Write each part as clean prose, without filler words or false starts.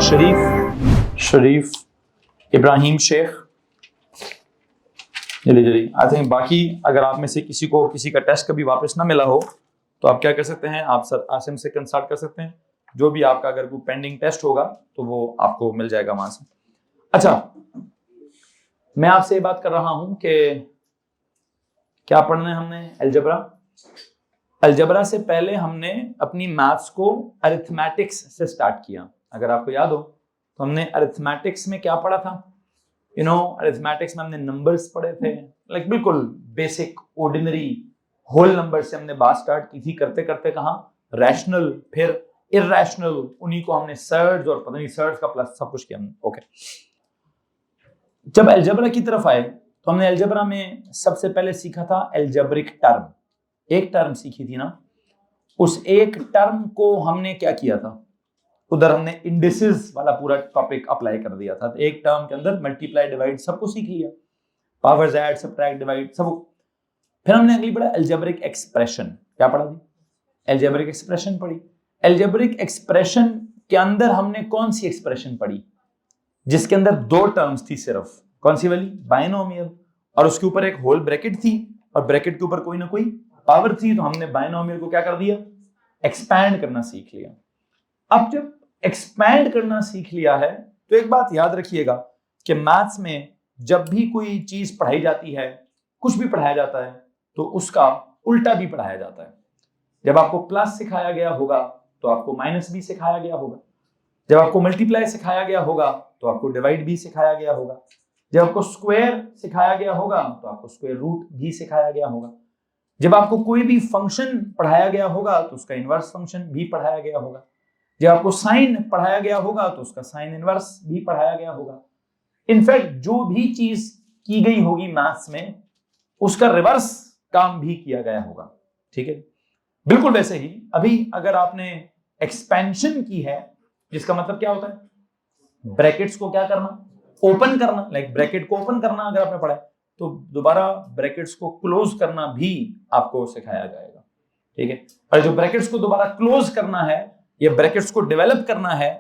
शरीफ इब्राहिम शेख। जल्दी I think बाकी अगर आप में से किसी को किसी का टेस्ट कभी वापस ना मिला हो तो आप क्या कर सकते हैं, आप सर आसिम से कंसल्ट कर सकते हैं। जो भी आपका अगर कोई पेंडिंग टेस्ट होगा तो वो आपको मिल जाएगा वहां से। अच्छा, मैं आपसे ये बात कर रहा हूं कि क्या पढ़ना है हमने, अलजबरा। अलजबरा से पहले हमने अपनी मैथ्स को अरिथमेटिक्स से स्टार्ट किया। अगर आपको याद हो तो हमने अरिथमेटिक्स में क्या पढ़ा था, अरिथमेटिक्स में हमने नंबर्स पढ़े थे, लाइक बिल्कुल बेसिक ऑर्डिनरी होल नंबर से हमने बात स्टार्ट की थी। करते करते कहाँ रैशनल, फिर इरैशनल, उन्हीं को हमने सर्ज और पता नहीं सर्ज का प्लस सब कुछ किया हमने। ओके, जब अलजबरा की तरफ आए तो हमने अलजबरा में सबसे पहले सीखा था अलजेब्रिक टर्म। एक टर्म सीखी थी ना, उस एक टर्म को हमने क्या किया था, उधर हमने इंडिसेस वाला पूरा टॉपिक अप्लाई कर दिया था। एक टर्म के अंदर मल्टीप्लाई डिवाइड सबको सीख लिया, पावर्स ऐड सब्ट्रैक्ट डिवाइड सब। फिर हमने अगली पढ़ा अलजेब्रिक एक्सप्रेशन। क्या पढ़ा थी, अलजेब्रिक एक्सप्रेशन पढ़ी। अलजेब्रिक एक्सप्रेशन के अंदर हमने कौन सी एक्सप्रेशन पढ़ी, जिसके अंदर दो टर्म्स थी सिर्फ, कौन सी वाली, बायनोमियल, और उसके ऊपर एक होल ब्रैकेट थी और ब्रैकेट के ऊपर कोई ना कोई पावर थी। तो हमने बायनोमियल को क्या कर दिया, एक्सपैंड करना सीख लिया। अब जब एक्सपैंड करना सीख लिया है तो एक बात याद रखिएगा कि मैथ्स में जब भी कोई चीज पढ़ाई जाती है, कुछ भी पढ़ाया जाता है, तो उसका उल्टा भी पढ़ाया जाता है। जब आपको प्लस सिखाया गया होगा तो आपको माइनस भी सिखाया गया होगा। जब आपको मल्टीप्लाई सिखाया गया होगा तो आपको डिवाइड भी सिखाया गया होगा। जब आपको स्क्वायर सिखाया गया होगा तो आपको स्क्वायर रूट भी सिखाया गया होगा। जब आपको कोई भी फंक्शन पढ़ाया गया होगा तो उसका इनवर्स फंक्शन भी पढ़ाया गया होगा। जब आपको साइन पढ़ाया गया होगा तो उसका साइन इनवर्स भी पढ़ाया गया होगा। इनफैक्ट जो भी चीज की गई होगी मैथ्स में, उसका रिवर्स काम भी किया गया होगा। ठीक है, बिल्कुल वैसे ही अभी अगर आपने एक्सपेंशन की है, जिसका मतलब क्या होता है, ब्रैकेट्स को क्या करना, ओपन करना, लाइक ब्रैकेट को ओपन करना अगर आपने पढ़ा है, तो दोबारा ब्रैकेट्स को क्लोज करना भी आपको सिखाया जाएगा। ठीक है, और जो ब्रैकेट्स को दोबारा क्लोज करना है, ये ब्रैकेट्स को डेवलप करना है,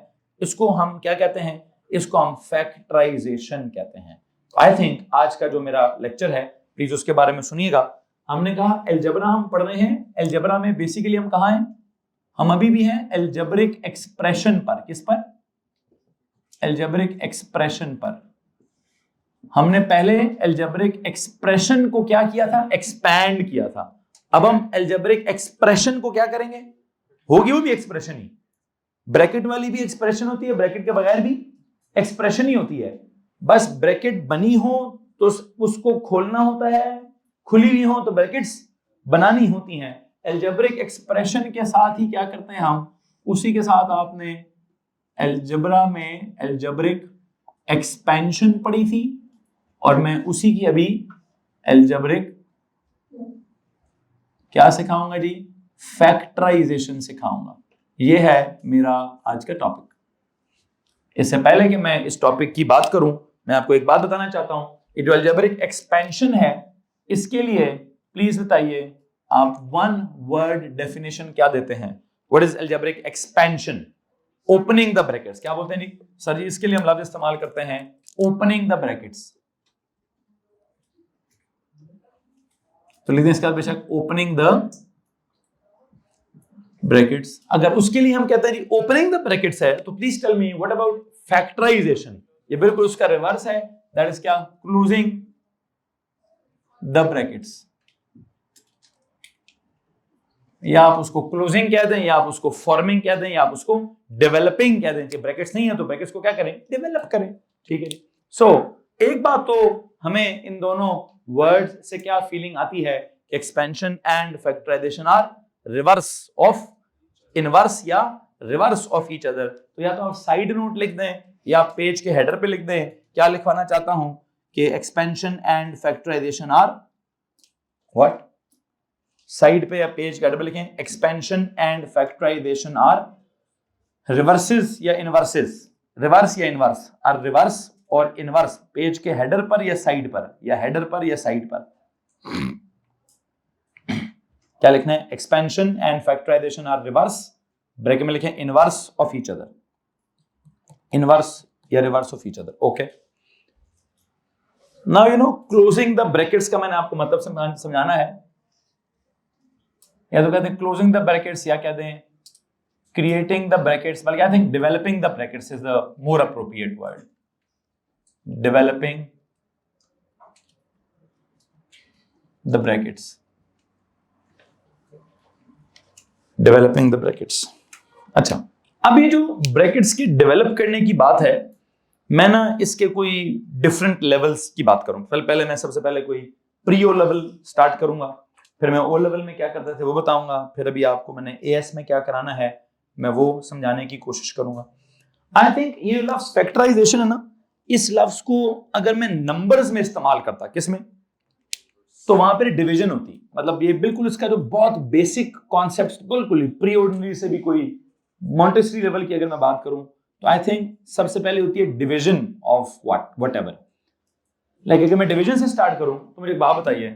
इसको हम क्या कहते हैं, इसको हम फैक्टराइजेशन कहते हैं। आई थिंक आज का जो मेरा लेक्चर है प्लीज उसके बारे में सुनिएगा। हमने कहा अलजेब्रा हम पढ़ रहे हैं। अलजेब्रा में बेसिकली हम कहाँ हैं, हम अभी भी हैं अलजेब्रिक एक्सप्रेशन पर। किस पर, अलजेब्रिक एक्सप्रेशन पर। हमने पहले अलजेब्रिक एक्सप्रेशन को क्या किया था, एक्सपैंड किया था। अब हम अलजेब्रिक एक्सप्रेशन को क्या करेंगे, होगी वो भी एक्सप्रेशन ही, ब्रैकेट वाली भी एक्सप्रेशन होती है, ब्रैकेट के बगैर भी एक्सप्रेशन ही होती है। बस ब्रैकेट बनी हो तो उसको खोलना होता है, खुली हुई हो तो ब्रैकेट्स बनानी होती हैं। अलजेब्रिक एक्सप्रेशन के साथ ही क्या करते हैं हम, उसी के साथ आपने अलजेब्रा में अलजेब्रिक एक्सपेंशन पढ़ी थी, और मैं उसी की अभी अलजेब्रिक क्या सिखाऊंगा जी, फैक्टराइजेशन सिखाऊंगा। ये है मेरा आज का टॉपिक। इससे पहले कि मैं इस टॉपिक की बात करूं, मैं आपको एक बात बताना चाहता हूं। ये जो अलजेब्रिक एक्सपेंशन है, इसके लिए प्लीज बताइए आप वन वर्ड डेफिनेशन क्या देते हैं। What is algebraic expansion, opening the brackets. क्या बोलते हैं जी, सर जी इसके लिए हम लफ्ज इस्तेमाल करते हैं ओपनिंग द ब्रैकेट्स। तो लिखते हैं इसका बेशक ओपनिंग द ब्रैकेट्स। अगर उसके लिए हम कहते हैं जी ओपनिंग द ब्रैकेट्स है, तो please tell me what about factorisation. ये बिल्कुल उसका रिवर्स है, दैट इज क्या, क्लोजिंग द ब्रैकेट्स। या आप उसको क्लोजिंग कह दें, या आप उसको फॉर्मिंग कह दें, या आप उसको डेवलपिंग कह दें कि ब्रैकेट्स नहीं है तो ब्रैकेट्स को क्या करें, डेवलप करें। ठीक है, सो एक बात तो हमें इन दोनों वर्ड्स से क्या फीलिंग आती है कि expansion and factorisation are reverse of, inverse या रिवर्स ऑफ ईच अदर। तो या तो आप साइड नोट लिख दें या आप पेज के हेडर पे लिख दें, क्या लिखवाना चाहता हूं कि expansion and factorisation are what, side पे या पेज के हेडर पे लिखें expansion and factorisation are reverses या इनवर्सेस, रिवर्स या इनवर्स, आर रिवर्स और इनवर्स, पेज के हेडर पर या साइड पर, या हेडर पर या साइड पर। क्या लिखना है, expansion and factorisation are reverse, bracket में लिखें inverse of each other. Inverse या reverse of each other. Okay, now you know closing the brackets का मैंने आपको मतलब समझाना है, या तो कहते हैं क्लोजिंग द ब्रैकेट्स या कहते हैं क्रिएटिंग द ब्रैकेट्स, बल्कि I think developing the brackets is the more appropriate word. Developing the brackets, developing the brackets. अच्छा, अब ये जो ब्रैकेट्स की डेवलप करने की बात है, मैं ना इसके कोई डिफरेंट लेवल्स की बात करूं। पहले मैं सबसे पहले कोई प्री ओ लेवल स्टार्ट करूंगा, फिर मैं ओ लेवल में क्या करते थे वो बताऊंगा, फिर अभी आपको मैंने एएस में क्या कराना है मैं वो समझाने की कोशिश करूंगा। आई थिंक ये लफ्ज फैक्टराइजेशन है ना, इस लफ्ज को अगर मैं नंबर्स में इस्तेमाल करता, किसमें, तो वहां पर डिवीजन होती, मतलब ये बिल्कुल इसका जो बहुत बेसिक कॉन्सेप्ट, बिल्कुल प्री ऑर्डिनरी से भी कोई मॉन्टेसरी लेवल की अगर मैं बात करूं, तो आई थिंक सबसे पहले होती है division of what ever. Like अगर मैं डिवीजन से स्टार्ट करूं तो मुझे एक बात बताइए,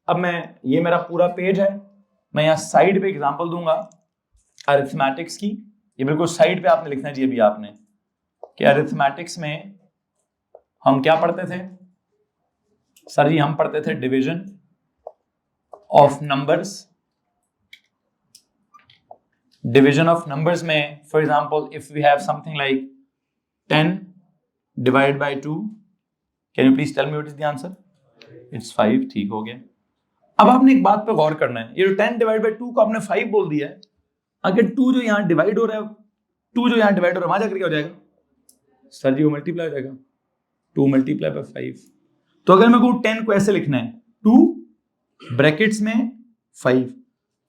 अब मैं, ये मेरा पूरा पेज है, मैं यहां साइड पे एग्जांपल दूंगा अरिथमेटिक्स की, ये बिल्कुल साइड पे आपने लिखना चाहिए। अभी आपने कि अरिथमेटिक्स में हम क्या पढ़ते थे सर जी, हम पढ़ते थे division of numbers. Division of numbers में for example if we have something like 10 divide by 2, can you please tell me what is the answer? It's 5। ठीक हो गया। अब आपने एक बात पे गौर करना है, ये जो 10 डिवाइड बाय 2 को आपने 5 बोल दिया है, अगर 2 जो यहां डिवाइड हो रहा है, 2 जो यहां डिवाइड हो रहा है वहां जाकर क्या हो जाएगा सर जी? वो मल्टीप्लाई हो जाएगा, 2 मल्टीप्लाई बाय 5। तो अगर मैं कहूं 10 को ऐसे लिखना है, 2 ब्रैकेट्स में 5,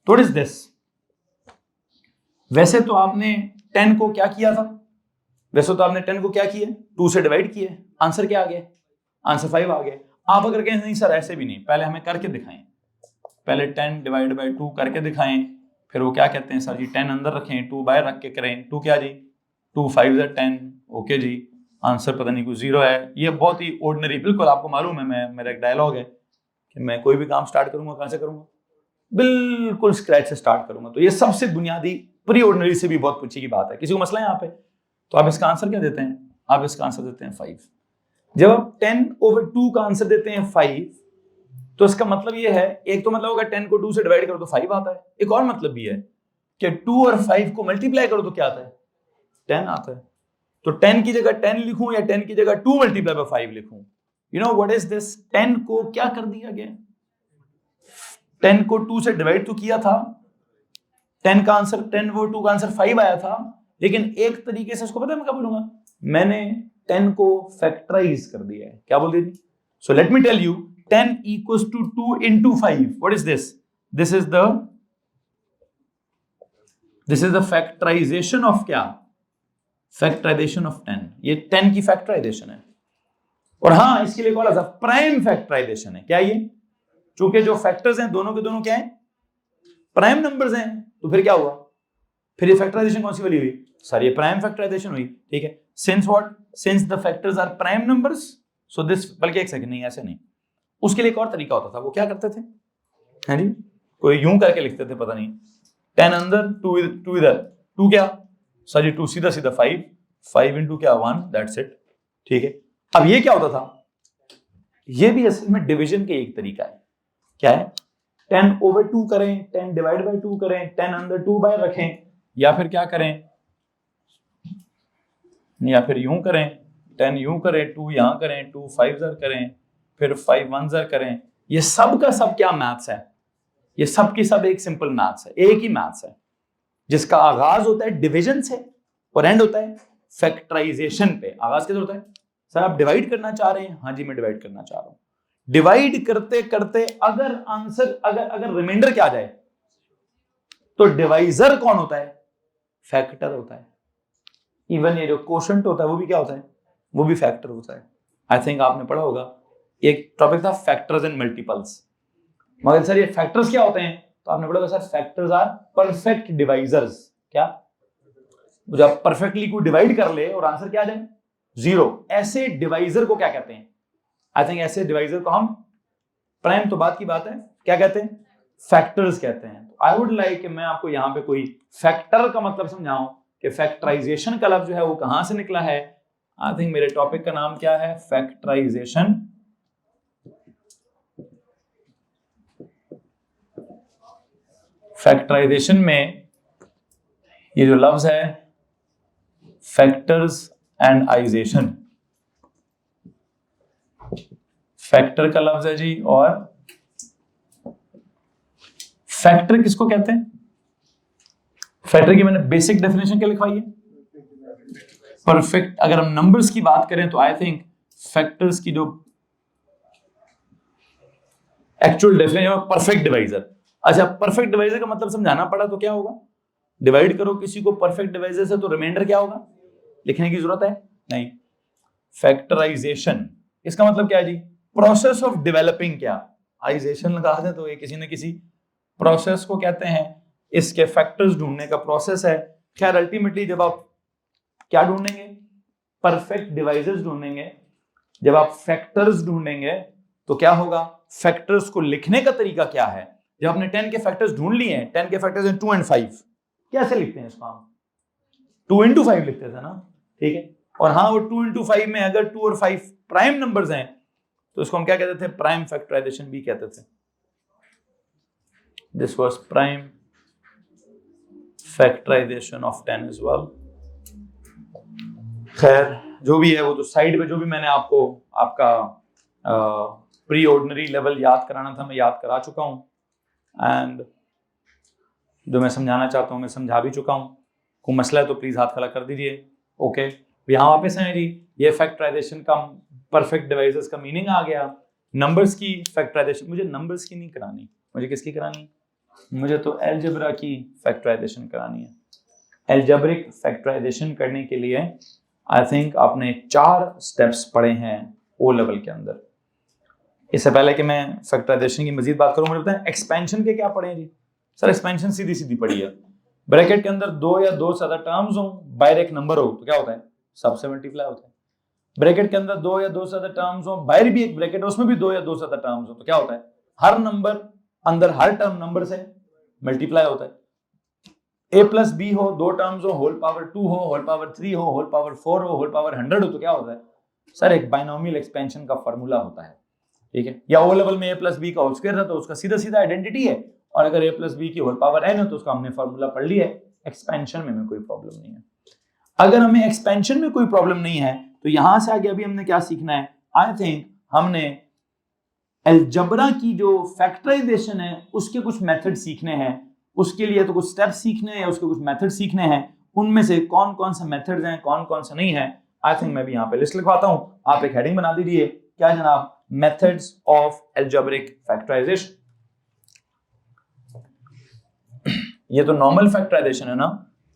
तो व्हाट इज दिस? वैसे तो आपने 10 को क्या किया था, वैसे तो आपने 10 को क्या किया, 2 से डिवाइड किया, आंसर क्या आ गया? आंसर 5 आ गया। आप अगर कहें नहीं सर ऐसे भी नहीं, पहले हमें करके दिखाएं, पहले 10 डिवाइड बाय 2 करके दिखाएं, फिर वो क्या कहते हैं सर जी 10 अंदर रखें, 2 बाहर रख के करें, 2 क्या जी 2 5 10, ओके जी, आंसर पता नहीं कुछ 0 है। ये बहुत ही ऑर्डिनरी, बिल्कुल आपको मालूम है, मेरा एक डायलॉग है कि मैं कोई भी काम स्टार्ट करूंगा कहां से करूंगा, बिल्कुल स्क्रैच से स्टार्ट करूंगा। तो ये सबसे बुनियादी प्री ऑर्डिनरी से भी बहुत पूछी की बात है। किसी को मसला है यहाँ पे, तो आप इसका आंसर क्या देते हैं? आप इसका आंसर देते हैं 5। जब आप 10/2 का आंसर देते हैं 5, तो इसका मतलब ये है, एक तो मतलब होगा 10 को 2 से डिवाइड करो तो 5 आता है, एक और मतलब भी है कि 2 और 5 को मल्टीप्लाई करो तो क्या आता है? 10 आता है। तो 10 की जगह 10 लिखूं या 10 की जगह 2 मल्टीप्लाई बाय 5 लिखूं, you know what is this? 10 को क्या कर दिया गया, 10 को 2 से डिवाइड तो किया था, 10 का आंसर 10/2 का आंसर 5 आया था, लेकिन एक तरीके से इसको पता है मैं क्या बोलूंगा, मैंने 10 को फैक्टराइज कर दिया है। क्या बोल दी? So let me tell you, 10 equals to 2 into 5. What is this? This is the factorization of क्या? Factorization of 10. ये 10 की फैक्टराइजेशन है। और हाँ, इसके लिए कॉल प्राइम फैक्टराइजेशन है। क्या ये? चूंकि जो फैक्टर्स हैं दोनों के दोनों क्या है? प्राइम नंबर्स हैं, तो फिर क्या हुआ? फिर ये फैक्टराइजेशन कौन सी वाली हुई सर? ये प्राइम फैक्टराइजेशन हुई। ठीक है, since what? Since the factors are prime numbers, so this, बल्कि एक सेकंड, नहीं ऐसे नहीं, उसके लिए एक और तरीका होता था। वो क्या करते थे, है जी, कोई यूं करके लिखते थे, पता नहीं, 10 अंदर 2 इधर, 2 क्या सर जी 2 सीधा सीधा 5 इंटू क्या 1, दैट्स इट। ठीक है, अब ये क्या होता था, ये भी असल में डिवीजन के एक तरीका है। क्या है? 10/2 करें, 10 डिवाइड बाय 2 करें, 10 अंदर 2 बाहर रखें, या फिर क्या करें, या फिर यूं करें, 10 यूं करें, 2 यहां करें, 2 5 करें, फिर 5 1 करें। ये सब का सब क्या मैथ्स है? ये सब की सब एक सिंपल मैथ्स है, एक ही मैथ्स है, जिसका आगाज होता है डिवीजन से और एंड होता है फैक्टराइजेशन पे। आगाज कैसे होता है? सर आप डिवाइड करना चाह रहे हैं? हाँ जी मैं डिवाइड करना चाह रहा हूं। डिवाइड करते करते अगर आंसर, अगर रिमाइंडर क्या आ जाए, तो डिवाइजर कौन होता है? फैक्टर होता है। इवन ये जो कोशेंट होता है वो भी क्या होता है? वो भी फैक्टर होता है। आई थिंक आपने पढ़ा होगा, एक टॉपिक था फैक्टर्स एंड मल्टीपल्स। मगर सर ये फैक्टर्स क्या होते हैं? तो आपने पढ़ा होगा sir factors are perfect divisors. क्या? जब परफेक्टली को डिवाइड कर ले और आंसर क्या आ जाए? 0, ऐसे डिवाइजर को क्या कहते हैं? आई थिंक ऐसे डिवाइजर को हम, प्राइम तो बात की बात है, क्या कहते हैं? फैक्टर्स कहते हैं। आई वुड लाइक मैं आपको यहां पे कोई फैक्टर का मतलब समझाऊं, कि फैक्टराइजेशन का लफ्ज जो है वो कहां से निकला है। आई थिंक मेरे टॉपिक का नाम क्या है, फैक्टराइजेशन। फैक्टराइजेशन में ये जो लफ्ज है फैक्टर्स एंड आइजेशन, फैक्टर का लफ्ज है जी, और फैक्टर किसको कहते हैं? फैक्टर की मैंने बेसिक डेफिनेशन क्या लिखवाई है, परफेक्ट। अगर हम नंबर्स की बात करें तो आई थिंक फैक्टर्स की जो एक्चुअल डेफिनेशन है परफेक्ट डिवाइजर। अच्छा, परफेक्ट डिवाइजर का मतलब समझाना पड़ा तो क्या होगा, डिवाइड करो किसी को परफेक्ट डिवाइजर से तो रिमाइंडर क्या होगा, लिखने की जरूरत है नहीं। फैक्टराइजेशन इसका मतलब क्या है जी, प्रोसेस ऑफ डेवलपिंग। क्या आइजेशन लगा दें तो ये किसी न किसी प्रोसेस को कहते हैं, इसके फैक्टर्स ढूंढने का प्रोसेस है। खैर अल्टीमेटली जब आप क्या ढूंढेंगे, परफेक्ट डिवाइसेस ढूंढेंगे, जब आप फैक्टर्स ढूंढेंगे तो क्या होगा, फैक्टर्स को लिखने का तरीका क्या है। जब आपने 10 के फैक्टर्स ढूंढ लिए हैं, 10 के फैक्टर्स हैं 2 और 5, कैसे लिखते हैं इसको हम, 2 into 5 लिखते थे ना, ठीक है। और हाँ, वो 2 into 5 में अगर 2 और 5 प्राइम नंबर्स हैं तो इसको हम क्या कहते थे, प्राइम फैक्टराइजेशन भी कहते थे। This was prime factorization of 10 as well। खैर जो भी है वो तो साइड पे, जो भी मैंने आपको आपका प्री ऑर्डिनरी लेवल याद कराना था मैं याद करा चुका हूँ, एंड जो मैं समझाना चाहता हूँ मैं समझा भी चुका हूँ। कोई मसला है तो प्लीज हाथ खड़ा कर दीजिए। ओके, यहाँ वापस आए जी, ये फैक्टराइजेशन का परफेक्ट डिवाइसेस का मीनिंग आ गया। नंबर्स की फैक्टराइजेशन, मुझे नंबर्स की नहीं करानी, मुझे किसकी करानी, मुझे तो अलजेब्रा की फैक्टराइजेशन करानी है। अलजेब्रिक फैक्टराइजेशन करने के लिए आई थिंक आपने 4 स्टेप्स पढ़े हैं ओ लेवल के अंदर। इससे पहले कि मैं फैक्टराइजेशन की मजीद बात करूं, मुझे बताएं एक्सपेंशन के क्या पढ़े हैं जी। सर एक्सपेंशन सीधी सीधी पढ़ी है, ब्रैकेट के अंदर 2 या 2 से ज्यादा टर्म्स हो, बाहर एक नंबर हो तो क्या होता है, सबसे मल्टीप्लाई होता है। ब्रैकेट के अंदर 2 या 2 से ज्यादा टर्म्स हो, बाहर भी एक ब्रैकेट हो उसमें भी 2 या 2 से ज्यादा टर्म्स हो तो क्या होता है, हर नंबर अंदर हर टर्म नंबर से मल्टीप्लाई होता है। a प्लस बी हो, 2 टर्म्स हो, होल पावर 2 हो, होल पावर 3 हो, होल पावर 4 हो, होल पावर 100 हो तो क्या होता है, सर एक बाइनोमियल एक्सपेंशन का फार्मूला होता है, ठीक है। या ओ लेवल में a प्लस बी का होल स्क्वायर था तो उसका सीधा सीधा आइडेंटिटी है, और अगर a प्लस बी की होल पावर n है तो उसका हमने फार्मूला पढ़ लिया है। एक्सपेंशन में कोई प्रॉब्लम नहीं है। अगर हमें एक्सपेंशन में कोई प्रॉब्लम नहीं है तो यहां से आगे अभी हमने क्या सीखना है, आई थिंक हमने अलजेब्रा की जो फैक्टराइजेशन है उसके कुछ मेथड सीखने हैं। उसके लिए तो कुछ स्टेप्स सीखने हैं या उसके कुछ मेथड सीखने हैं, उनमें से कौन कौन से मेथड्स हैं कौन कौन से नहीं है, आई थिंक मैं भी यहाँ पे लिस्ट लिखवाता हूँ, आप एक हेडिंग बना दीजिए, क्या जनाब, मेथड्स ऑफ अलजेब्रिक फैक्टराइजेशन। ये तो नॉर्मल फैक्टराइजेशन है ना,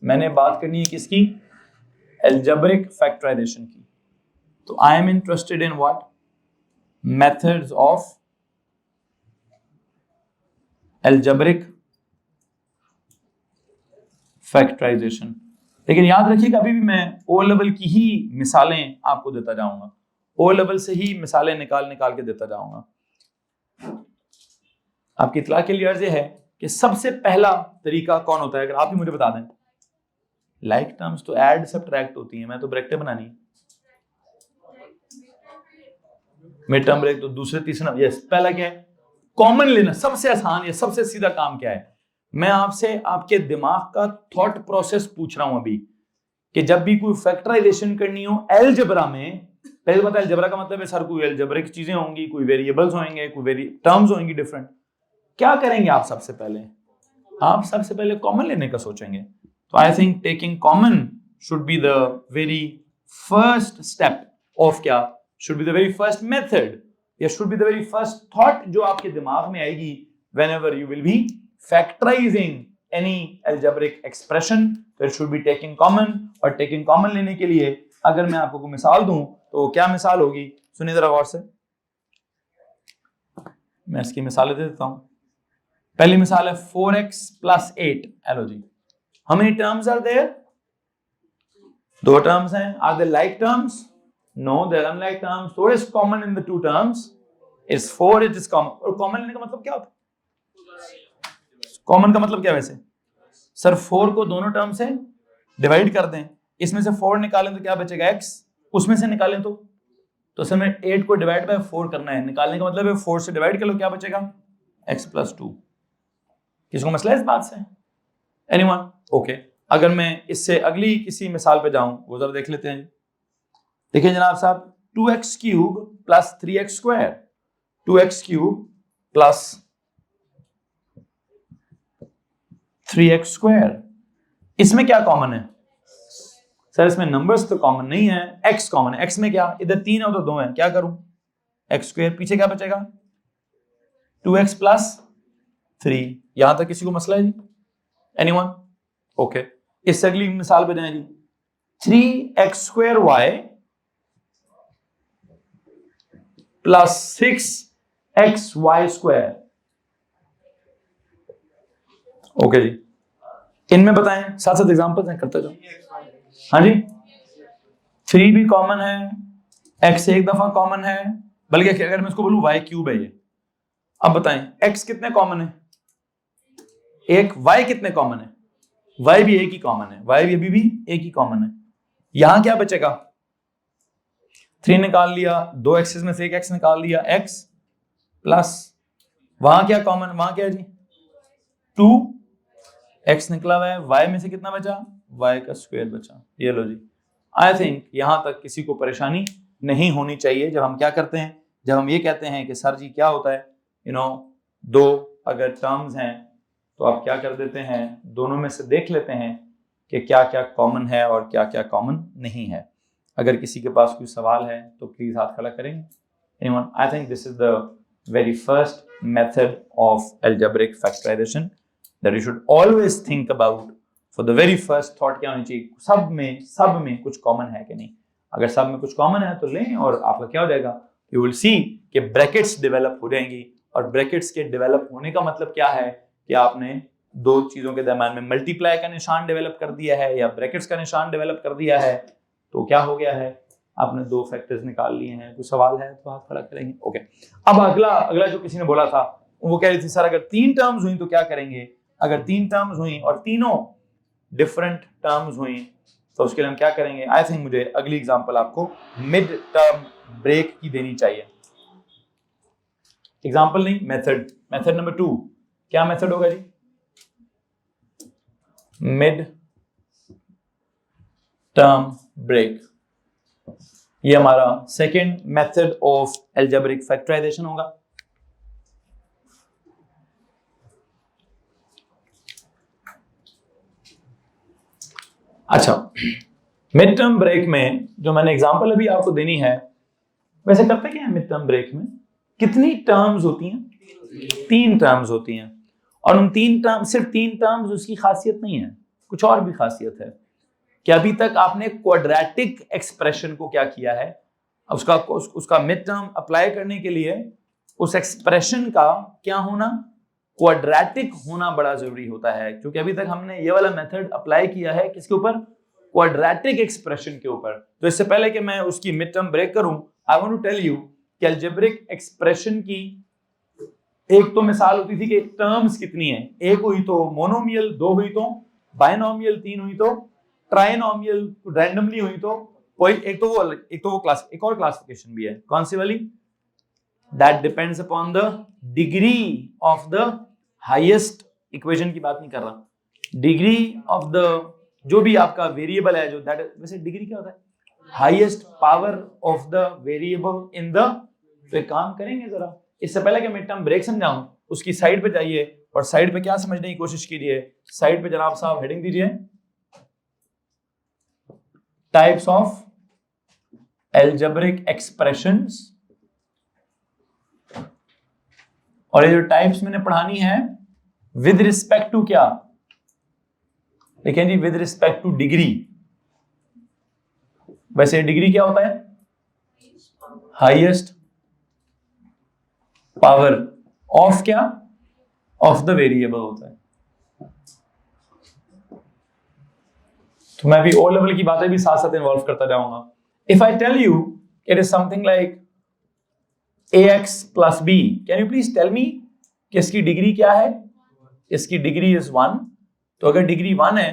मैंने बात करनी है किसकी, अलजेब्रिक फैक्टराइजेशन की। तो I am interested in what, methods of algebraic factorization. लेकिन याद रखिएगा अभी भी मैं ओ लेवल की ही मिसालें आपको देता जाऊंगा, ओ लेवल से ही मिसालें निकाल निकाल के देता जाऊंगा। आपकी इत्तला के लिए अर्ज है कि सबसे पहला तरीका कौन होता है, अगर आप ही मुझे बता दें। लाइक टर्म्स तो ऐड सब्ट्रैक्ट होती है, मैं तो ब्रैकेट बनानी, मिड टर्म ब्रेक तो दूसरे तीसरे। यस, पहला क्या है, कॉमन लेना, सबसे आसान या सबसे सीधा काम क्या है। मैं आपसे आपके दिमाग का थॉट प्रोसेस पूछ रहा हूं अभी, कि जब भी कोई फैक्टराइजेशन करनी हो अलजेब्रा में, पहले पता है अलजेब्रा का मतलब है सर कोई अलजेब्रिक चीजें होंगी, कोई वेरिएबल्स होंगे, कोई टर्म्स होंगी डिफरेंट, क्या करेंगे आप सबसे पहले, आप सबसे पहले कॉमन लेने का सोचेंगे। तो I think taking common should be the very first step of क्या, should be the very first method, या should be the very first thought जो आपके दिमाग में आएगी whenever you will be factorizing any algebraic expression, तो it should be taking common। और taking common लेने के लिए अगर मैं आपको कोई मिसाल दूं तो क्या मिसाल होगी, सुनिए जरा गौर से, मैं इसकी मिसाल दे देता हूं। पहली मिसाल है 4x plus 8। हेलो जी, how many terms are there, 2 terms हैं, are they like terms? No, they're unlike terms. So what is common in the 2 terms? Is 4, it is common। और common लेने का मतलब क्या होता है, common का मतलब क्या वैसे, सर 4 को दोनों टर्म से डिवाइड कर दें, इसमें से 4 निकालें तो क्या बचेगा x, उसमें से निकालें तो असल में 8 को डिवाइड बाय 4 करना है, निकालने का मतलब है 4 से डिवाइड कर लो, क्या बचेगा x + 2। किसको मसला है इस बात से? एनीवन? ओके, अगर मैं इससे अगली किसी मिसाल पे जाऊं वो जरा देख लेते हैं। देखिए जनाब साहब, 2x³ + 3x², 2x³ + 3x², इसमें क्या कॉमन है सर? इसमें नंबर्स तो कॉमन नहीं है, x कॉमन है। x में क्या, इधर 3 है उधर 2 है, क्या करूं, x², पीछे क्या बचेगा 2x + 3। यहां तक किसी को मसला है जी? एनीवन? ओके, इससे अगली मिसाल पे जाएं जी, 3x² + 6xy²। ओके जी, इनमें बताएं, साथ साथ एग्जांपल्स हैं, करते जाओ। हाँ जी, 3 भी कॉमन है, x एक दफा कॉमन है, बल्कि अगर मैं इसको बोलूं y³ है ये। अब बताएं x कितने कॉमन है? एक। y कितने कॉमन है? y भी एक ही कॉमन है, y भी अभी भी एक ही कॉमन है। यहां क्या बचेगा, 3 निकाल लिया, 2 एक्सेस में से एक x निकाल लिया, x प्लस वहां क्या कॉमन, वहां क्या है जी 2x निकला हुआ है, y में से कितना बचा, y का स्क्वायर बचा। ये लो जी, आई थिंक यहां तक किसी को परेशानी नहीं होनी चाहिए जब हम क्या करते हैं, जब हम ये कहते हैं कि सर जी क्या होता है, दो अगर टर्म्स हैं तो आप क्या कर देते हैं, दोनों में से देख लेते हैं कि क्या क्या कॉमन है और क्या क्या कॉमन नहीं है। अगर किसी के पास कोई सवाल है तो प्लीज हाथ खड़ा करेंगे। Anyone? I think this is the very first method of algebraic factorization that you should always think about. For the very first thought क्या होनी चाहिए, सब में कुछ कॉमन है कि नहीं। अगर सब में कुछ कॉमन है तो लें और आपका क्या हो जाएगा, you will see कि ब्रैकेट्स डेवलप हो जाएंगी। और ब्रैकेट्स के डेवलप होने का मतलब क्या है कि आपने दो चीजों के दरम्यान में मल्टीप्लाई का निशान डेवलप कर दिया है या ब्रैकेट्स का निशान डेवलप कर दिया है, तो क्या हो गया है, आपने दो फैक्टर्स निकाल लिए हैं। कोई सवाल है तो आप खड़ा करेंगे। ओके, अब अगला जो किसी ने बोला था वो कह रही थी सर अगर 3 टर्म्स हुई तो क्या करेंगे। अगर 3 टर्म्स हुई और तीनों डिफरेंट टर्म्स हुई तो उसके लिए हम क्या करेंगे। आई थिंक मुझे अगली एग्जांपल आपको मिड टर्म ब्रेक की देनी चाहिए। एग्जांपल नहीं, मेथड नंबर 2। क्या मेथड होगा जी, मिड टर्म ब्रेक। ये हमारा second method of algebraic factorization होगा। अच्छा, मिड टर्म ब्रेक में जो मैंने एग्जांपल अभी आपको देनी है, वैसे करते क्या है मिड टर्म ब्रेक में, कितनी टर्म्स होती हैं, 3 टर्म्स होती हैं। और उन 3 टर्म, सिर्फ 3 टर्म्स उसकी खासियत नहीं है, कुछ और भी खासियत है कि अभी तक आपने क्वाड्रेटिक एक्सप्रेशन को क्या किया है, उसका मिड टर्म अप्लाई करने के लिए उस एक्सप्रेशन का क्या होना, क्वाड्रेटिक होना बड़ा जरूरी होता है। क्योंकि अभी तक हमने ये वाला मेथड अप्लाई किया है किसके ऊपर, क्वाड्रेटिक एक्सप्रेशन के ऊपर। तो इससे पहले कि मैं उसकी मिड टर्म ब्रेक करूं, I want to tell you कि अलजेब्रिक एक्सप्रेशन की एक तो मिसाल होती थी कि टर्म्स कितनी है, एक हुई तो मोनोमियल, 2 हुई तो बायनोमियल, 3 हुई तो ट्राइनोमियल, रैंडमली हुई तो कोई एक और क्लासिफिकेशन भी है। कौन सी वाली, that depends upon the degree of the highest, equation की बात नहीं कर रहा, डिग्री ऑफ द जो भी आपका वेरिएबल है, जो दैट वैसे डिग्री क्या होता है, highest power of the variable in the. तो एक काम करेंगे जरा, इससे पहले कि मिड टर्म ब्रेक समझाऊं, उसकी साइड पे जाइए और साइड पे क्या समझने की कोशिश कीजिए। साइड पे जनाब साहब हेडिंग दीजिए, टाइप्स ऑफ अलजेब्रिक एक्सप्रेशंस। और ये जो टाइप्स मैंने पढ़ानी है विद रिस्पेक्ट टू क्या, देखें जी, विद रिस्पेक्ट टू डिग्री। वैसे डिग्री क्या होता है, हाईएस्ट पावर ऑफ क्या, ऑफ द वेरिएबल होता है। तो मैं भी ओ लेवल की बातें भी साथ साथ इन्वॉल्व करता जाऊंगा। If I tell you it is something like ax plus b, can you please tell me कि इसकी डिग्री क्या है। इसकी डिग्री इज 1। तो अगर डिग्री 1 है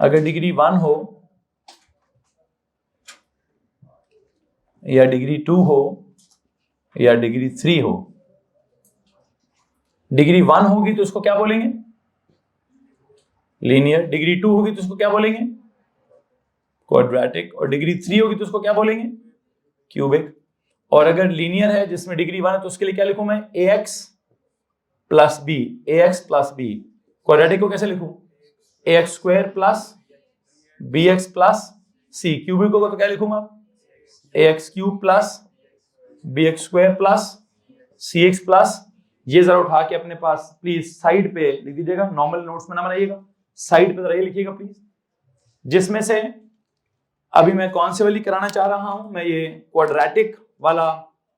अगर डिग्री 1 हो या डिग्री 2 हो या डिग्री 3 हो, डिग्री 1 होगी तो उसको क्या बोलेंगे? लीनियर। डिग्री 2 होगी तो उसको क्या बोलेंगे? क्वाड्रेटिक। और डिग्री 3 होगी तो उसको क्या बोलेंगे? क्यूबिक। और अगर लीनियर है जिसमें डिग्री 1 है तो उसके लिए क्या लिखूं मैं? ax plus b. ax plus b. Quadratic को कैसे लिखूं? ax square plus bx plus c। Cubic होगा तो क्या लिखूंगा? ax cube plus bx square plus cx plus, ये जरा उठा के अपने पास प्लीज साइड पे लिख दीजिएगा, नॉर्मल नोट्स में ना बनाइएगा, साइड पे जरा ये लिखिएगा प्लीज। जिसमें से अभी मैं कौन से वाली कराना चाह रहा हूं, मैं ये क्वाड्रेटिक वाला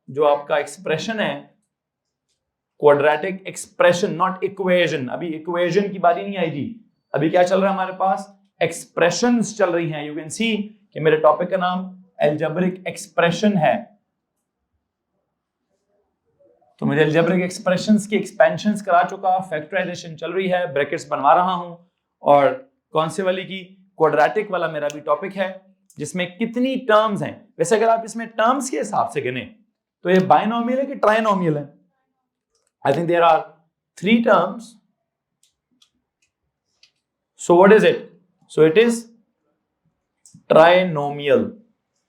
जो आपका एक्सप्रेशन है, क्वाड्रेटिक एक्सप्रेशन नॉट इक्वेशन, अभी इक्वेशन की बारी नहीं आई जी, अभी क्या चल रहा है हमारे पास? एक्सप्रेशंस चल रही हैं। यू कैन सी कि मेरे टॉपिक का नाम अलजेब्रिक एक्सप्रेशन है, तो मुझे अलजेब्रिक एक्सप्रेशंस की एक्सपेंशंस करा चुका, फैक्टराइजेशन चल रही है, ब्रैकेट्स बनवा रहा हूं, और कौन से वाली की? क्वाड्रेटिक वाला मेरा भी टॉपिक है जिसमें कितनी टर्म्स हैं। वैसे अगर आप इसमें टर्म्स के हिसाब से गिने तो ये बाइनोमियल है कि ट्राइनोमियल है? I think there are 3 terms, so what is it? So it is trinomial.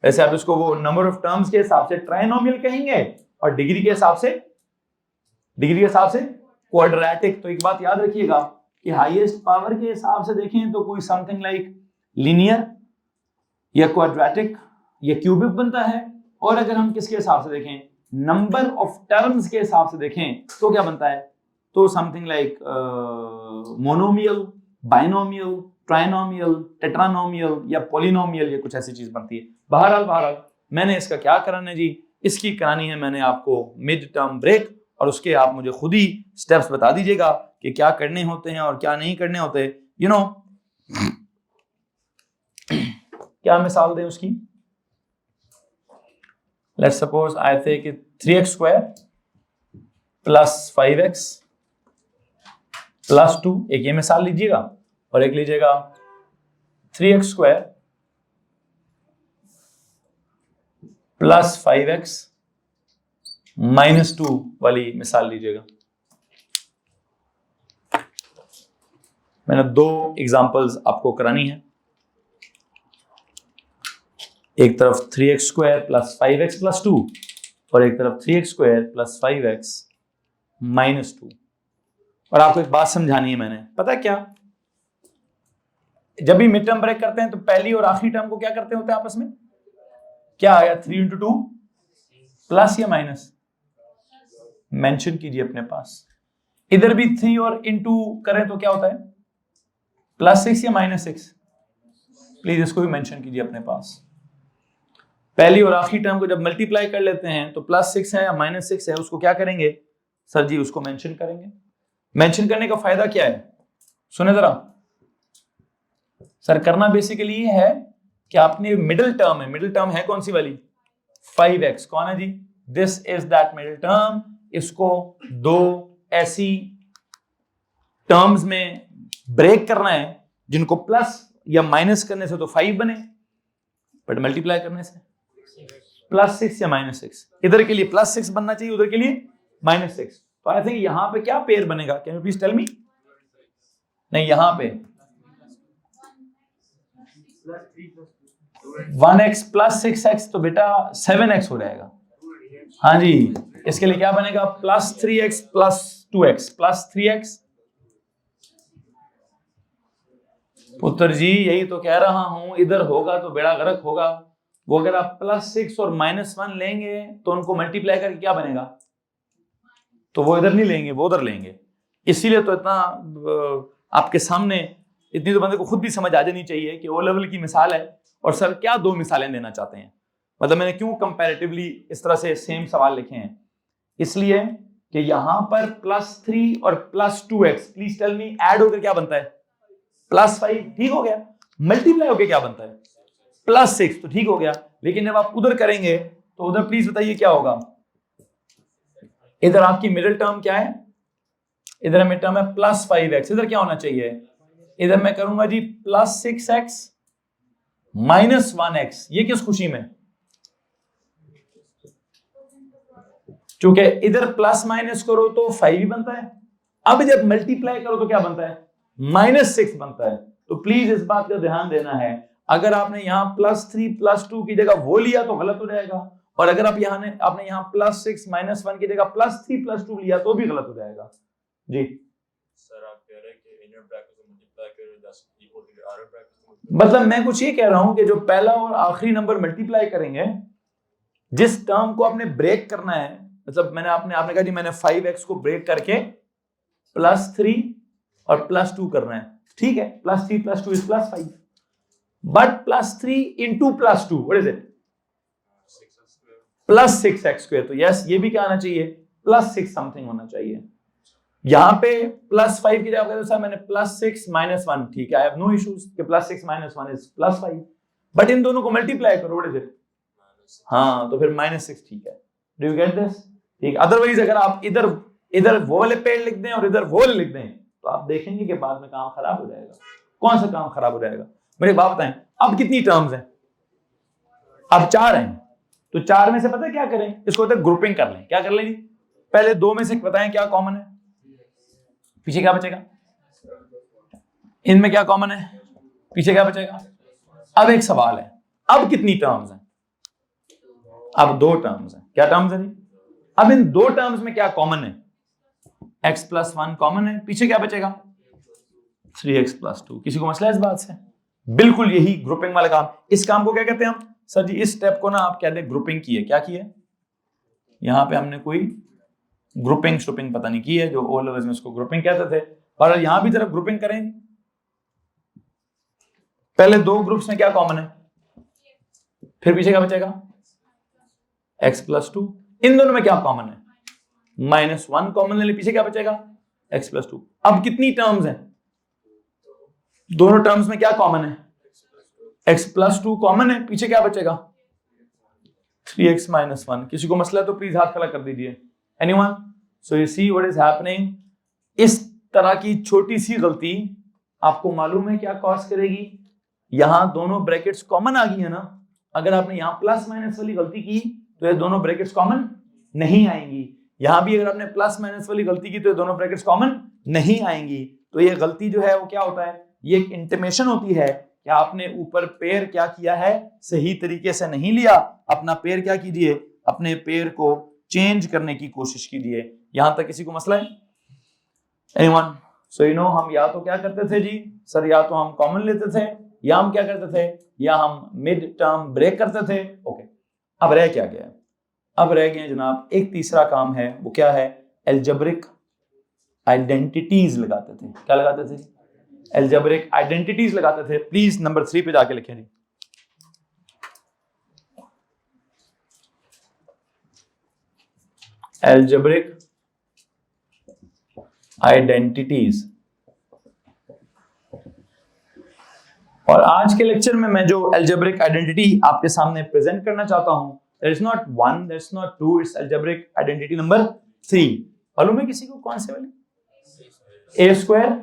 वैसे आप इसको वो नंबर ऑफ टर्म्स के हिसाब से ट्राइनोमियल कहेंगे और डिग्री के हिसाब से क्वाड्रेटिक। तो एक बात याद रखिएगा कि हाईएस्ट पावर के हिसाब से देखें तो कोई समथिंग लाइक लीनियर या क्वाड्रेटिक या क्यूबिक बनता है, और अगर हम किसके हिसाब से देखें, नंबर ऑफ टर्म्स के हिसाब से देखें तो क्या बनता है? तो something like monomial, binomial, trinomial, tetranomial या पॉलिनोमियल, ये कुछ ऐसी चीज बनती है। बहरहाल मैंने इसका क्या कराना है जी, इसकी करानी है मैंने आपको मिड टर्म ब्रेक, और उसके आप मुझे खुद ही स्टेप्स बता दीजिएगा कि क्या करने होते हैं और क्या नहीं करने होते। यू नो, क्या मिसाल दें उसकी? लेट्स सपोज आई से कि 3x square plus 5x plus 2, एक ये मिसाल लीजिएगा, और एक लीजिएगा 3x square plus 5x minus 2 वाली मिसाल लीजिएगा। मैंने 2 एग्जांपल्स आपको करानी है, एक तरफ 3x square plus 5x plus 2 और एक तरफ 3x square plus 5x minus 2। और आपको एक बात समझानी है मैंने, पता क्या, जब भी मिड टर्म ब्रेक करते हैं तो पहली और आखिरी टर्म को क्या करते होते हैं आपस में? क्या आया? 3 इंटू 2 प्लस या माइनस? मेंशन कीजिए अपने पास। इधर भी 3 और इंटू करें तो क्या होता है? प्लस 6 या माइनस 6? प्लीज इसको भी मेंशन कीजिए अपने पास। पहली और आखिरी टर्म को जब मल्टीप्लाई कर लेते हैं तो प्लस 6 है या माइनस 6 है, उसको क्या करेंगे सर जी? उसको मेंशन करेंगे। मेंशन करने का फायदा क्या है? सुने जरा सर, करना बेसिकली ये है कि आपने मिडिल टर्म है, मिडिल टर्म है कौन सी वाली? 5x। कौन है जी? This is that middle term. इसको 2 ऐसी टर्म्स में ब्रेक करना है जिनको प्लस या माइनस करने से तो 5 बने, बट मल्टीप्लाई करने से प्लस 6 या माइनस 6। इधर के लिए प्लस 6 बनना चाहिए, उधर के लिए माइनस 6। तो आई थिंक यहां पे क्या पेयर बनेगा? Can you please tell me? नहीं, यहां पे 1x प्लस 6x तो बेटा 7x हो जाएगा। हाँ जी, इसके लिए क्या बनेगा? Plus 3x plus 2x plus 3x। पुत्र जी यही तो कह रहा हूं, इधर होगा तो बेड़ा गर्क होगा। वो अगर आप प्लस 6 और माइनस 1 लेंगे तो उनको मल्टीप्लाई करके क्या बनेगा? तो वो इधर नहीं लेंगे, वो उधर लेंगे। इसीलिए तो इतना आपके सामने इतनी तो बंदे को खुद भी समझ आ जानी चाहिए कि ओ लेवल की मिसाल है और सर क्या 2 मिसालें देना चाहते हैं। मतलब मैंने क्यों कंपैरेटिवली इस तरह से सेम सवाल लिखे हैं? इसलिए कि यहां पर प्लस 3 और plus 2x, please tell me, add होकर क्या बनता है? प्लस 5, ठीक हो गया। मल्टीप्लाई होकर क्या बनता है? प्लस 6, तो ठीक हो गया। लेकिन जब आप उधर करेंगे तो उधर प्लीज बताइए क्या होगा? इधर आपकी मिडिल टर्म क्या है? इधर मिड टर्म है प्लस 5x, इधर क्या होना चाहिए? इधर मैं करूंगा जी प्लस 6x माइनस 1x। ये किस खुशी में? क्योंकि इधर प्लस माइनस करो तो 5 ही बनता है, अब जब मल्टीप्लाई करो तो क्या बनता है? -6 बनता है। तो प्लीज इस बात का ध्यान देना है, अगर आपने यहाँ +3 +2 की जगह वो लिया तो गलत हो जाएगा, और अगर आप आपने यहाँ +6 -1 की जगह +3 +2 लिया तो भी गलत हो जाएगा। जी सर आप कह रहे हैं कि इनर ब्रैकेट को मल्टीप्लाई करो that's equal to outer bracket. मतलब मैं कुछ ये कह रहा हूं कि जो पहला और आखिरी नंबर मल्टीप्लाई करेंगे, जिस टर्म को आपने ब्रेक करना है, मतलब आपने कहा जी मैंने 5x को ब्रेक करके +3 और +2 करना है, ठीक है, +3 +2 is +5, but +3 into +2 what is it? +6x²। तो यस, ये भी क्या आना चाहिए? +6 समथिंग होना चाहिए। यहां पे +5 की जगह सर मैंने +6 -1, ठीक है, आई हैव नो इश्यूज कि +6 -1 इज +5, बट इन दोनों को मल्टीप्लाई करो, व्हाट इज इट? हाँ, तो फिर -6, ठीक है। Do you get this? ठीक। अदरवाइज अगर आप इधर वो वाले पेड़ लिख दें और इधर वो वाले लिख दें तो आप देखेंगे कि बाद में काम खराब हो जाएगा। कौन सा काम खराब हो जाएगा? मेरे बात बताएं, अब कितनी टर्म्स हैं? अब 4 हैं। तो 4 में से पता है क्या करें? इसको ग्रुपिंग कर लें। क्या कर लें जी? पहले 2 में से बताएं क्या कॉमन है, पीछे क्या बचेगा? इनमें क्या कॉमन है, पीछे क्या बचेगा? अब एक सवाल है, अब कितनी टर्म्स हैं? अब 2 टर्म्स हैं। क्या टर्म्स है जी? अब इन 2 टर्म्स में क्या कॉमन है? x + 1 कॉमन है, पीछे क्या बचेगा? 3x + 2। किसी को मसला है इस बात से? बिल्कुल यही ग्रुपिंग वाला काम। इस काम को क्या कहते हैं हम? सर जी इस स्टेप को ना आप कहते हैं ग्रुपिंग की है। क्या की है? यहां पे हमने कोई ग्रुपिंग श्रुपिंग पता नहीं की है, जो ओ लेवल्स में उसको ग्रुपिंग कहते थे, पर यहां भी जरा ग्रुपिंग करें। पहले 2 ग्रुप्स में क्या कॉमन है, फिर पीछे क्या बचेगा? x + 2। इन दोनों में क्या कॉमन है? -1 कॉमन ले, पीछे क्या बचेगा? x + 2। अब कितनी टर्म्स हैं? दोनों टर्म्स में क्या कॉमन है? x + 2 कॉमन है, पीछे क्या बचेगा? 3x - 1। किसी को मसला है तो प्लीज हाथ खड़ा कर दीजिए। Anyone? So you see what is happening. इस तरह की छोटी सी गलती आपको मालूम है क्या कॉज करेगी? यहां दोनों ब्रैकेट्स कॉमन आ गई है ना, अगर आपने यहां प्लस माइनस वाली गलती की तो ये दोनों ब्रैकेट्स कॉमन नहीं आएंगी। यहां भी अगर आपने प्लस माइनस वाली गलती की तो ये दोनों ब्रैकेट्स कॉमन नहीं आएंगी। तो ये गलती जो है वो क्या होता है? ये एक इंटिमेशन होती है कि आपने ऊपर पेयर क्या किया है, सही तरीके से नहीं लिया। अपना पेयर क्या कीजिए, अपने पेयर को चेंज करने की कोशिश कीजिए। यहां तक किसी को मसला है? एनीवन? सो यू नो हम या तो क्या करते थे जी सर, या तो हम कॉमन लेते थे, या हम क्या करते थे, या हम मिड टर्म ब्रेक करते थे। ओके, अब रह क्या गया? अब रह गए जनाब एक तीसरा काम है, वो क्या है? एल्जेब्रिक आइडेंटिटीज लगाते थे। क्या लगाते थे? एल्जेब्रिक आइडेंटिटीज लगाते थे। प्लीज नंबर 3 पे जाके लिखें जी। Algebraic identities. और आज के लेक्चर में मैं जो एल्जेब्रिक आइडेंटिटी आपके सामने प्रेजेंट करना चाहता हूं, there is not 1, there is not 2, it's algebraic identity number 3। मालूम है किसी को कौन से वाली? a²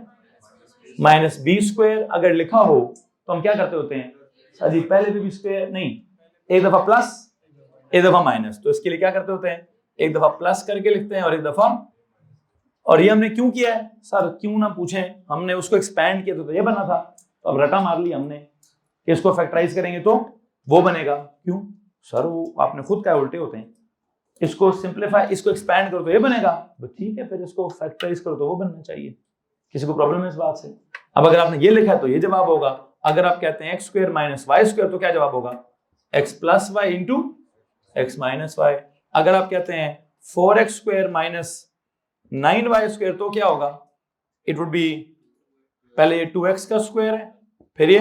- b² अगर लिखा हो तो हम क्या करते होते हैं? सर पहले भी b² नहीं, एक दफा प्लस एक दफा माइनस। तो इसके लिए क्या करते होते हैं? एक दफा प्लस करके लिखते हैं और एक दफा। और ये हमने क्यों किया है सर? क्यों ना पूछें, हमने उसको एक्सपैंड किया तो ये बना था, तो अब रटा मार ली हमने कि इसको फैक्टराइज करेंगे तो वो बनेगा। क्यों सर? वो आपने खुद का उल्टे होते हैं। इसको सिंपलीफाई, इसको एक्सपैंड करो तो ये बनेगा, तो ठीक है, फिर इसको फैक्टराइज करो तो वो बनना चाहिए। किसी को प्रॉब्लम है इस बात से? अब अगर आपने ये लिखा है तो ये जवाब होगा। अगर आप कहते हैं x² - y² तो क्या जवाब होगा? x + y into x - y। अगर आप कहते हैं 4x² - 9y² तो क्या होगा? इट वुड बी, पहले ये 2x का स्क्वायर है, फिर ये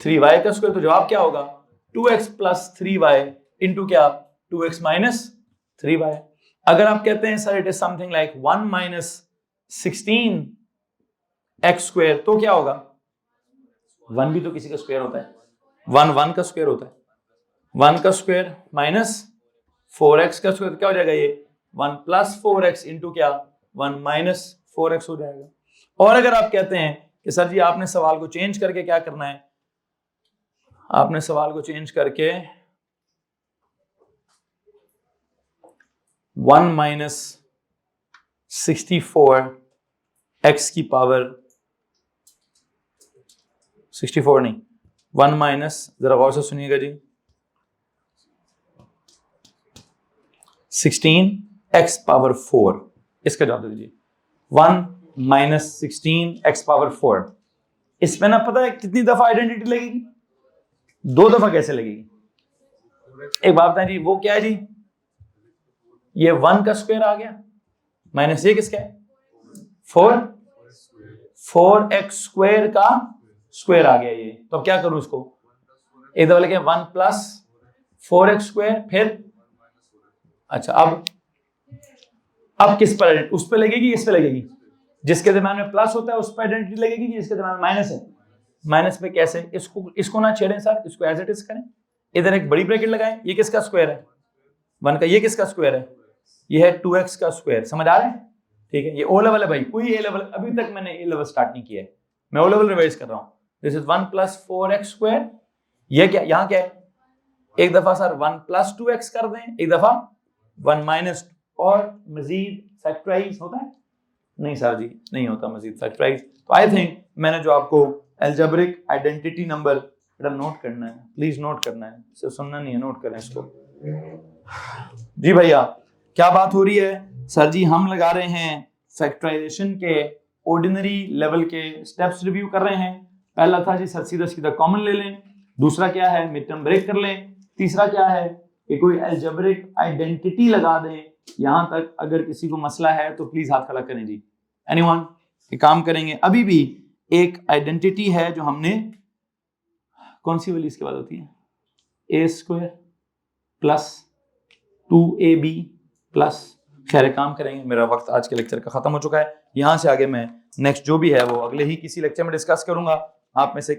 3y का स्क्वायर, तो जवाब क्या होगा? 2x + 3y इंटू क्या? 2x - 3y। अगर आप कहते हैं sir it is something like 1 - 16x² तो क्या होगा? 1 भी तो किसी का स्क्वायर होता है, 1 का स्क्वायर होता है। 1 का स्क्वायर माइनस 4x का स्क्वायर, क्या हो जाएगा? ये 1 + 4x इंटू क्या? 1 - 4x हो जाएगा। और अगर आप कहते हैं कि सर जी आपने सवाल को चेंज करके क्या करना है, आपने सवाल को चेंज करके 1 माइनस 64 x की पावर 64 नहीं 1 माइनस, जरा गौर से सुनिएगा जी, 16 x पावर 4, इसका जवाब दे दीजिए। 1 माइनस 16 x पावर 4, इसमें ना पता है कितनी दफा आइडेंटिटी लगेगी? 2 दफा कैसे लगेगी? एक बात बताएं जी, वो क्या है जी? ये 1 का स्क्वायर आ गया माइनस ये किसका है? 4x स्क्वायर का स्क्वायर आ गया ये। तो अब क्या करूं इसको? एक दफा लिखे 1 प्लस 4x स्क्वायर, फिर अच्छा अब किस पर, उस पर लगेगी, इस पे लगेगी? जिसके दरम्यान में प्लस होता है उस पर आइडेंटिटी लगेगी, जिसके दरम्यान माइनस है माइनस पे कैसे? इसको ना छेड़ें सर, इसको एज इट इज करें। इधर एक बड़ी ब्रैकेट लगाएं, ये किसका स्क्वायर है? 1 का। ये किसका स्क्वायर है? ये है 2x का स्क्वायर। समझ आ रहा है? ठीक है, ये ओ लेवल है भाई, कोई ए लेवल अभी तक मैंने ए लेवल स्टार्ट नहीं किया है, मैं ओ लेवल रिवाइज कर रहा हूं। This is 1 plus 4x square. ये क्या यहां क्या है? एक दफा सर 1 प्लस 2x कर दें, एक दफा 1 माइनस, और मजीद फैक्टराइज होता है? नहीं सर जी, नहीं होता मजीद फैक्टराइज। तो आई थिंक मैंने जो आपको अलजेब्रिक आइडेंटिटी नंबर नोट करना है, प्लीज नोट करना है, सिर्फ सुनना नहीं है, नोट करें इसको। जी भैया क्या बात हो रही है? सर जी हम लगा रहे हैं फैक्टराइजेशन के ऑर्डिनरी लेवल के स्टेप्स रिव्यू कर रहे हैं। पहला था जी सर सीधा सीधा कॉमन ले लें, दूसरा क्या है मिड टर्म ब्रेक कर लें, तीसरा क्या है कि कोई अलजेब्रिक आइडेंटिटी लगा दें। यहां तक अगर किसी को मसला है तो प्लीज हाथ खड़ा करें जी। एनीवन? ये काम करेंगे। अभी भी एक आइडेंटिटी है जो हमने, कौन सी वाली इसके बाद होती है? ए स्क्वायर प्लस 2ab प्लस, खैर काम करेंगे, मेरा वक्त आज के लेक्चर का खत्म हो चुका है। यहां से आगे मैं नेक्स्ट जो भी है वो अगले ही किसी लेक्चर में डिस्कस करूंगा। आप में से